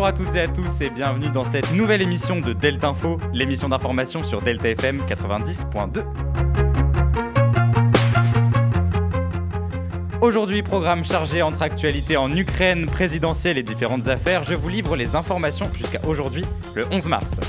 Bonjour à toutes et à tous et bienvenue dans cette nouvelle émission de Delta Info, l'émission d'information sur Delta FM 90.2. Aujourd'hui, programme chargé entre actualités en Ukraine, présidentielle et différentes affaires. Je vous livre les informations jusqu'à aujourd'hui, le 11 mars.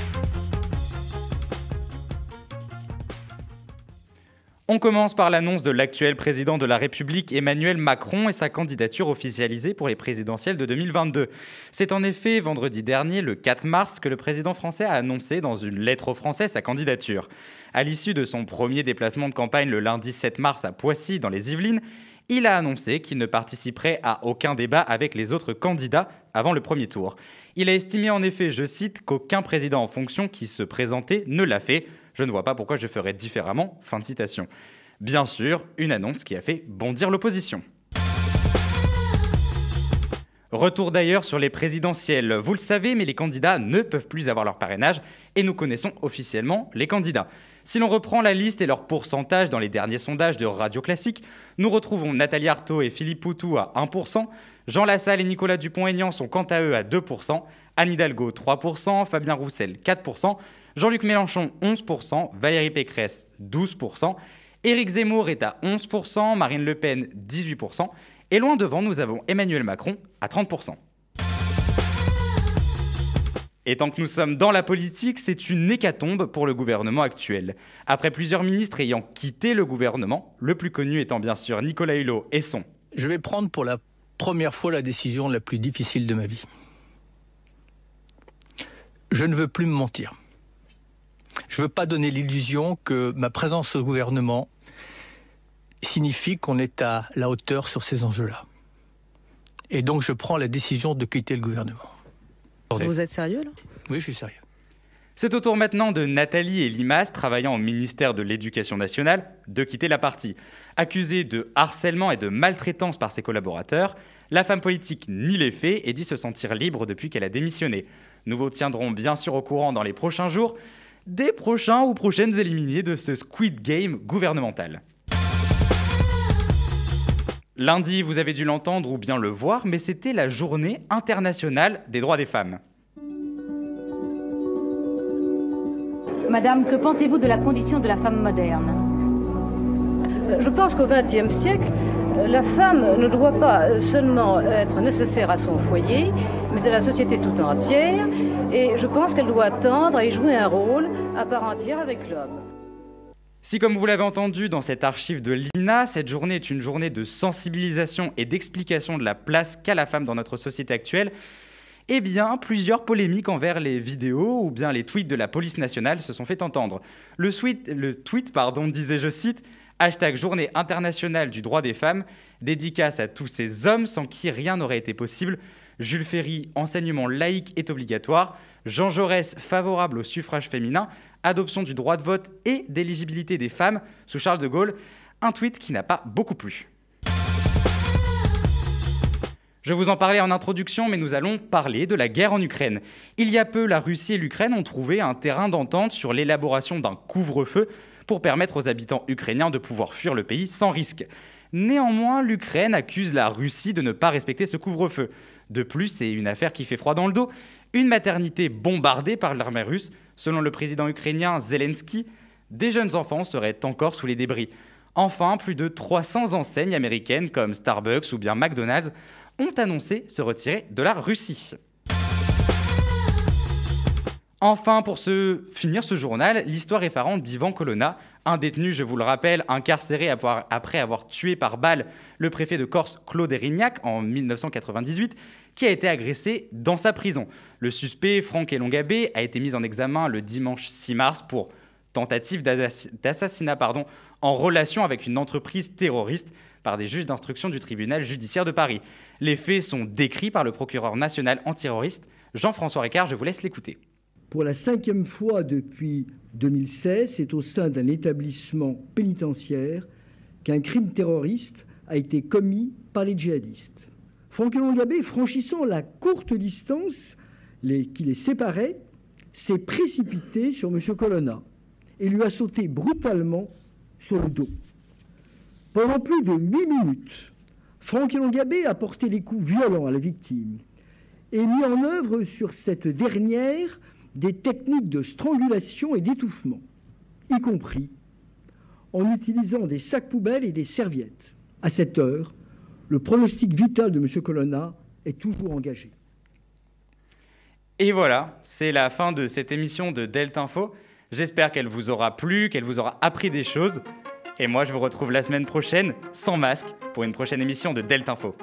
On commence par l'annonce de l'actuel président de la République, Emmanuel Macron, et sa candidature officialisée pour les présidentielles de 2022. C'est en effet vendredi dernier, le 4 mars, que le président français a annoncé dans une lettre aux Français sa candidature. À l'issue de son premier déplacement de campagne le lundi 7 mars à Poissy, dans les Yvelines, il a annoncé qu'il ne participerait à aucun débat avec les autres candidats avant le premier tour. Il a estimé en effet, je cite, qu'aucun président en fonction qui se présentait ne l'a fait. Je ne vois pas pourquoi je ferais différemment. Fin de citation. Bien sûr, une annonce qui a fait bondir l'opposition. Retour d'ailleurs sur les présidentielles. Vous le savez, mais les candidats ne peuvent plus avoir leur parrainage et nous connaissons officiellement les candidats. Si l'on reprend la liste et leur pourcentage dans les derniers sondages de Radio Classique, nous retrouvons Nathalie Arthaud et Philippe Poutou à 1%, Jean Lassalle et Nicolas Dupont-Aignan sont quant à eux à 2%, Anne Hidalgo 3%, Fabien Roussel 4%, Jean-Luc Mélenchon 11%, Valérie Pécresse 12%, Éric Zemmour est à 11%, Marine Le Pen 18%, et loin devant nous avons Emmanuel Macron à 30%. Et tant que nous sommes dans la politique, c'est une hécatombe pour le gouvernement actuel. Après plusieurs ministres ayant quitté le gouvernement, le plus connu étant bien sûr Nicolas Hulot et son. Je vais prendre pour la première fois la décision la plus difficile de ma vie. Je ne veux plus me mentir. Je ne veux pas donner l'illusion que ma présence au gouvernement signifie qu'on est à la hauteur sur ces enjeux-là. Et donc je prends la décision de quitter le gouvernement. Vous êtes sérieux là ? Oui, je suis sérieux. C'est au tour maintenant de Nathalie Elimas, travaillant au ministère de l'Éducation nationale, de quitter la partie. Accusée de harcèlement et de maltraitance par ses collaborateurs, la femme politique nie les faits et dit se sentir libre depuis qu'elle a démissionné. Nous vous tiendrons bien sûr au courant dans les prochains jours des prochains ou prochaines éliminés de ce Squid Game gouvernemental. Lundi, vous avez dû l'entendre ou bien le voir, mais c'était la journée internationale des droits des femmes. Madame, que pensez-vous de la condition de la femme moderne ? Je pense qu'au XXe siècle, la femme ne doit pas seulement être nécessaire à son foyer, mais à la société tout entière. Et je pense qu'elle doit tendre et jouer un rôle à part entière avec l'homme. Si, comme vous l'avez entendu dans cette archive de l'INA, cette journée est une journée de sensibilisation et d'explication de la place qu'a la femme dans notre société actuelle, eh bien, plusieurs polémiques envers les vidéos ou bien les tweets de la police nationale se sont fait entendre. Le tweet, disait, je cite, « Journée internationale du droit des femmes, dédicace à tous ces hommes sans qui rien n'aurait été possible. Jules Ferry, enseignement laïque est obligatoire. Jean Jaurès, favorable au suffrage féminin. Adoption du droit de vote et d'éligibilité des femmes sous Charles de Gaulle. » Un tweet qui n'a pas beaucoup plu. Je vous en parlais en introduction, mais nous allons parler de la guerre en Ukraine. Il y a peu, la Russie et l'Ukraine ont trouvé un terrain d'entente sur l'élaboration d'un couvre-feu pour permettre aux habitants ukrainiens de pouvoir fuir le pays sans risque. Néanmoins, l'Ukraine accuse la Russie de ne pas respecter ce couvre-feu. De plus, c'est une affaire qui fait froid dans le dos. Une maternité bombardée par l'armée russe. Selon le président ukrainien Zelensky, des jeunes enfants seraient encore sous les débris. Enfin, plus de 300 enseignes américaines comme Starbucks ou bien McDonald's ont annoncé se retirer de la Russie. Enfin, pour finir ce journal, l'histoire effarante d'Ivan Colonna, un détenu, je vous le rappelle, incarcéré après avoir tué par balle le préfet de Corse Claude Erignac en 1998, qui a été agressé dans sa prison. Le suspect, Franck Elongabé, a été mis en examen le dimanche 6 mars pour tentative d'assassinat en relation avec une entreprise terroriste par des juges d'instruction du tribunal judiciaire de Paris. Les faits sont décrits par le procureur national antiterroriste, Jean-François Ricard, je vous laisse l'écouter. Pour la 5e fois depuis 2016, c'est au sein d'un établissement pénitentiaire qu'un crime terroriste a été commis par les djihadistes. Franck Elongabé, franchissant la courte distance qui les séparait, s'est précipité sur M. Colonna et lui a sauté brutalement sur le dos. Pendant plus de 8 minutes, Franck Elongabé a porté des coups violents à la victime et mis en œuvre sur cette dernière des techniques de strangulation et d'étouffement, y compris en utilisant des sacs poubelles et des serviettes. À cette heure, le pronostic vital de M. Colonna est toujours engagé. Et voilà, c'est la fin de cette émission de Delta Info. J'espère qu'elle vous aura plu, qu'elle vous aura appris des choses. Et moi, je vous retrouve la semaine prochaine, sans masque, pour une prochaine émission de Delta Info.